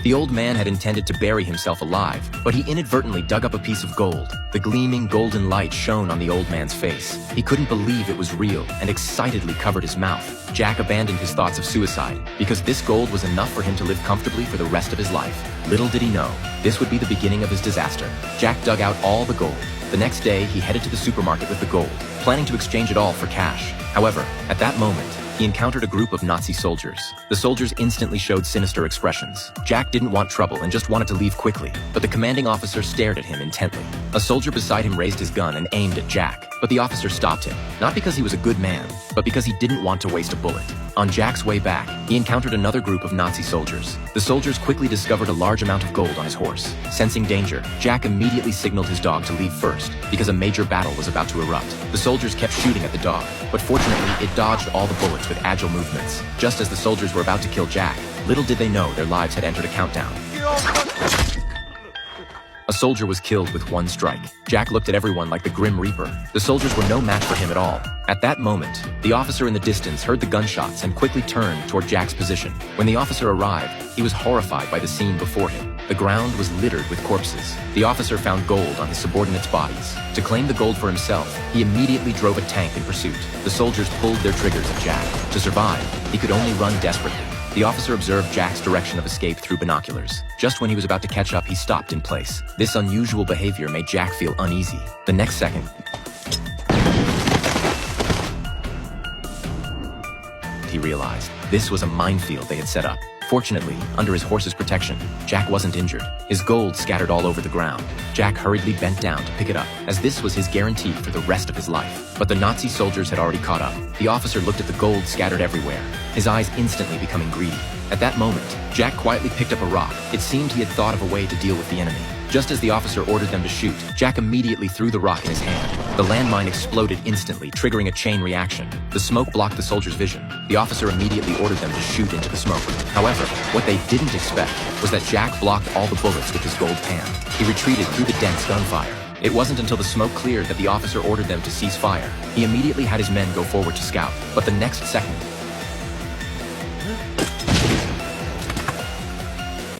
The old man had intended to bury himself alive, but he inadvertently dug up a piece of gold. The gleaming golden light shone on the old man's face. He couldn't believe it was real and excitedly covered his mouth. Jack abandoned his thoughts of suicide because this gold was enough for him to live comfortably for the rest of his life. Little did he know, this would be the beginning of his disaster. Jack dug out all the gold. The next day, he headed to the supermarket with the gold, planning to exchange it all for cash. However, at that moment, he encountered a group of Nazi soldiers. The soldiers instantly showed sinister expressions. Jack didn't want trouble and just wanted to leave quickly, but the commanding officer stared at him intently. A soldier beside him raised his gun and aimed at Jack, but the officer stopped him, not because he was a good man, but because he didn't want to waste a bullet. On Jack's way back, he encountered another group of Nazi soldiers. The soldiers quickly discovered a large amount of gold on his horse. Sensing danger, Jack immediately signaled his dog to leave first, because a major battle was about to erupt. The soldiers kept shooting at the dog, but fortunately, it dodged all the bullets with agile movements. Just as the soldiers were about to kill Jack, little did they know their lives had entered a countdown. A soldier was killed with one strike. Jack looked at everyone like the Grim Reaper. The soldiers were no match for him at all. At that moment, the officer in the distance heard the gunshots and quickly turned toward Jack's position. When the officer arrived, he was horrified by the scene before him. The ground was littered with corpses. The officer found gold on his subordinates' bodies. To claim the gold for himself, he immediately drove a tank in pursuit. The soldiers pulled their triggers at Jack. To survive, he could only run desperately. The officer observed Jack's direction of escape through binoculars. Just when he was about to catch up, he stopped in place. This unusual behavior made Jack feel uneasy. The next second, he realized this was a minefield they had set up. Fortunately, under his horse's protection, Jack wasn't injured. His gold scattered all over the ground. Jack hurriedly bent down to pick it up, as this was his guarantee for the rest of his life. But the Nazi soldiers had already caught up. The officer looked at the gold scattered everywhere, his eyes instantly becoming greedy. At that moment, Jack quietly picked up a rock. It seemed he had thought of a way to deal with the enemy. Just as the officer ordered them to shoot, Jack immediately threw the rock in his hand. The landmine exploded instantly, triggering a chain reaction. The smoke blocked the soldier's vision. The officer immediately ordered them to shoot into the smoke. However, what they didn't expect was that Jack blocked all the bullets with his gold pan. He retreated through the dense gunfire. It wasn't until the smoke cleared that the officer ordered them to cease fire. He immediately had his men go forward to scout, but the next second,